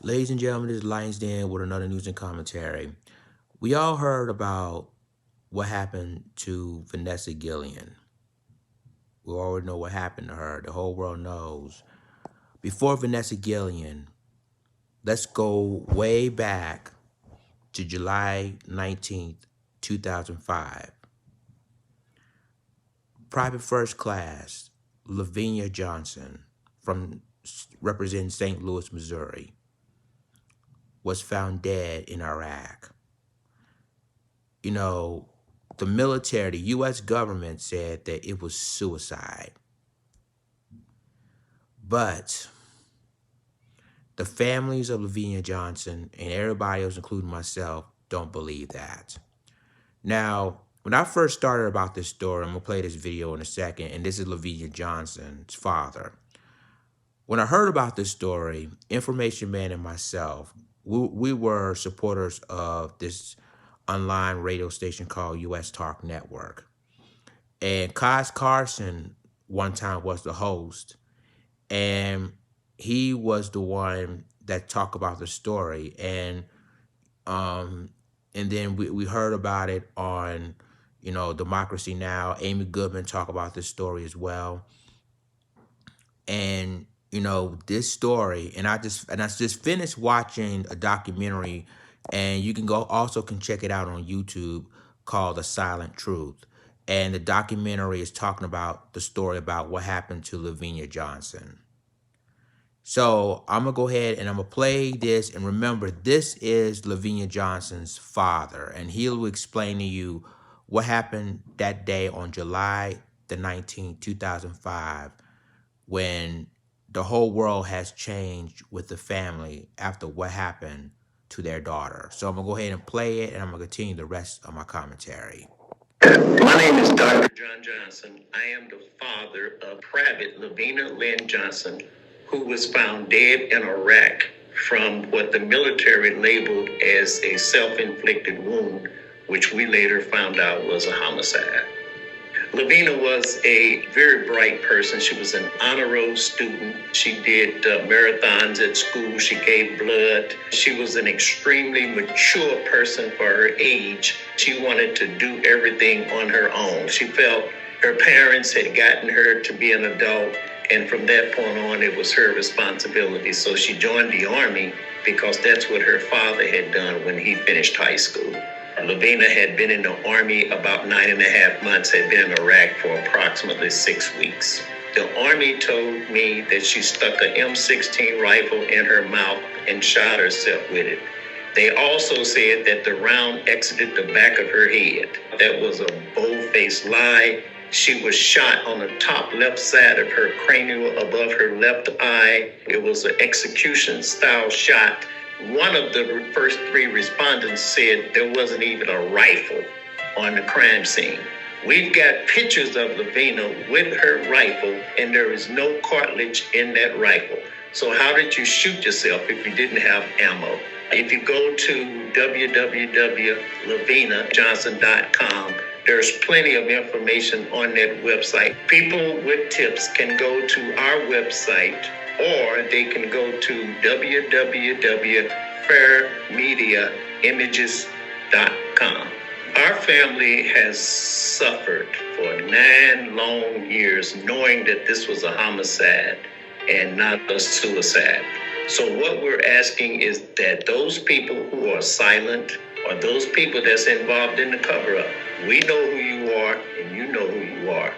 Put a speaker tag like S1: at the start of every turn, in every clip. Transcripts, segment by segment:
S1: Ladies and gentlemen, this is Lions Den with another news and commentary. We all heard about what happened to Vanessa Gillian. We already know what happened to her. The whole world knows. Before Vanessa Gillian, let's go way back to July 19th, 2005. Private First Class LaVena Johnson from representing St. Louis, Missouri, was found dead in Iraq. You know, the military, the U.S. government said that it was suicide. But the families of LaVena Johnson and everybody else, including myself, don't believe that. Now, when I first started about this story, I'm going to play this video in a second, and this is LaVena Johnson's father. When I heard about this story, Information Man and myself, we were supporters of this online radio station called U.S. Talk Network. And Kaz Carson one time was the host, and he was the one that talked about the story. And then we heard about it on, Democracy Now! Amy Goodman talked about this story as well. And, this story, and I just finished watching a documentary, and you can check it out on YouTube, called The Silent Truth. And the documentary is talking about the story about what happened to LaVena Johnson. So I'm going to go ahead and I'm going to play this. And remember, this is LaVena Johnson's father. And he'll explain to you what happened that day on July the 19th, 2005, when the whole world has changed with the family after what happened to their daughter. So I'm going to go ahead and play it, and I'm going to continue the rest of my commentary.
S2: My name is Dr. John Johnson. I am the father of Private LaVena Lynn Johnson, who was found dead in Iraq from what the military labeled as a self-inflicted wound, which we later found out was a homicide. LaVena was a very bright person. She was an honor roll student. She did marathons at school. She gave blood. She was an extremely mature person for her age. She wanted to do everything on her own. She felt her parents had gotten her to be an adult, and from that point on, it was her responsibility. So she joined the Army because that's what her father had done when he finished high school. LaVena had been in the Army about 9.5 months, had been in Iraq for approximately 6 weeks. The Army told me that she stuck an M16 rifle in her mouth and shot herself with it. They also said that the round exited the back of her head. That was a bold-faced lie. She was shot on the top left side of her cranial above her left eye. It was an execution-style shot. One of the first 3 respondents said there wasn't even a rifle on the crime scene. We've got pictures of LaVena with her rifle, and there is no cartridge in that rifle. So how did you shoot yourself if you didn't have ammo? If you go to www.lavenajohnson.com, there's plenty of information on that website. People with tips can go to our website, or they can go to www.fairmediaimages.com. Our family has suffered for 9 long years knowing that this was a homicide and not a suicide. So what we're asking is that those people who are silent, or those people that's involved in the cover-up, we know who you are and you know who you are.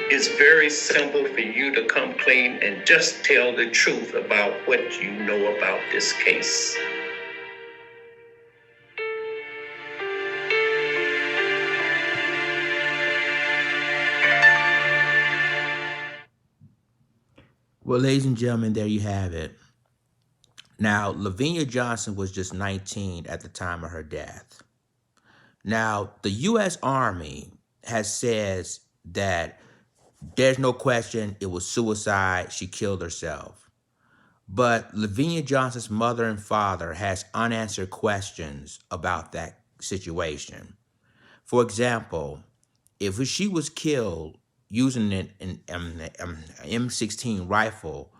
S2: It's very simple for you to come clean and just tell the truth about what you know about this case.
S1: Well, ladies and gentlemen, there you have it. Now, LaVena Johnson was just 19 at the time of her death. Now, the U.S. Army has said that there's no question it was suicide. She killed herself. But LaVena Johnson's mother and father has unanswered questions about that situation. For example, if she was killed using an M16 rifle,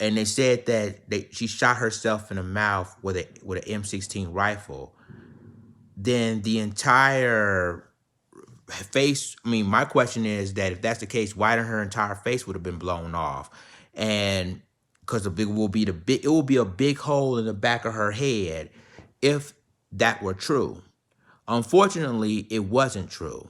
S1: and they said that she shot herself in the mouth with an M16 rifle. Then the entire face. I mean, my question is that if that's the case, why didn't her entire face would have been blown off? And because it will be a big hole in the back of her head if that were true. Unfortunately, it wasn't true.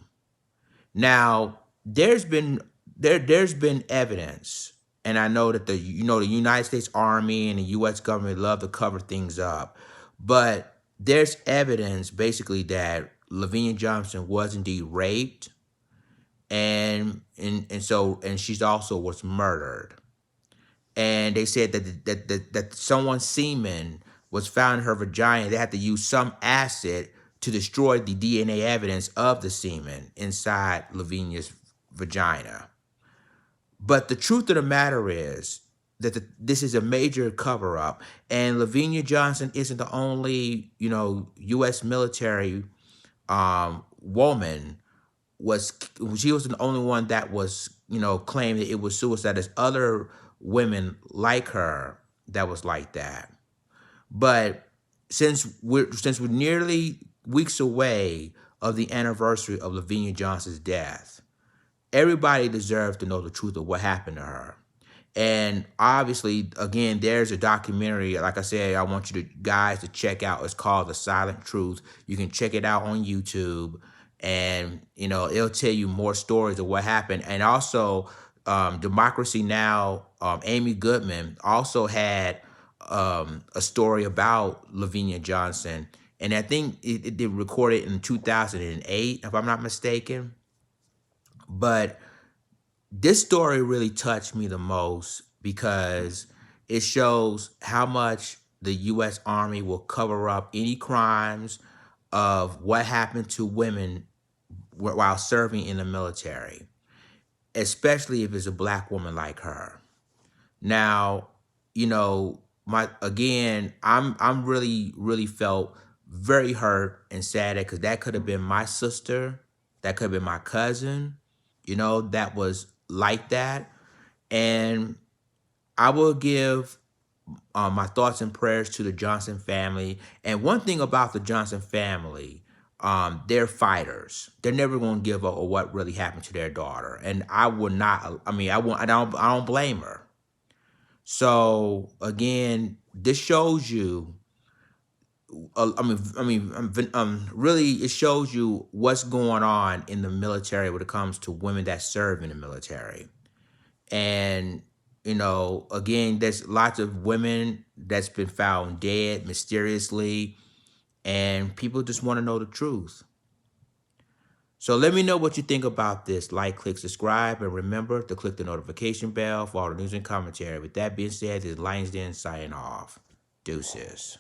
S1: Now, there's been evidence, and I know that the United States Army and the U.S. government love to cover things up, but there's evidence basically that LaVena Johnson was indeed raped, and she's also was murdered. And they said that someone's semen was found in her vagina. They had to use some acid to destroy the DNA evidence of the semen inside LaVena's vagina. But the truth of the matter is that this is a major cover up, and LaVena Johnson isn't the only U.S. military woman. She was the only one that was claimed that it was suicide. There's other women like her that was like that. But since we're nearly weeks away of the anniversary of LaVena Johnson's death, everybody deserves to know the truth of what happened to her. And obviously, again, there's a documentary. Like I said, I want you guys to check out. It's called The Silent Truth. You can check it out on YouTube, and it'll tell you more stories of what happened. And also, Democracy Now, Amy Goodman also had a story about LaVena Johnson, and I think it did record it in 2008, if I'm not mistaken. But this story really touched me the most because it shows how much the U.S. Army will cover up any crimes of what happened to women while serving in the military, especially if it's a black woman like her. Now, I'm really felt very hurt and sad because that could have been my sister, that could have been my cousin, that was like that. And I will give my thoughts and prayers to the Johnson family. And one thing about the Johnson family, they're fighters. They're never going to give up on what really happened to their daughter. And I would not. I mean, I don't blame her. So again, this shows you. Really, it shows you what's going on in the military when it comes to women that serve in the military. And again, there's lots of women that's been found dead mysteriously, and people just want to know the truth. So let me know what you think about this. Like, click, subscribe, and remember to click the notification bell for all the news and commentary. With that being said, this is Lions Den signing off. Deuces.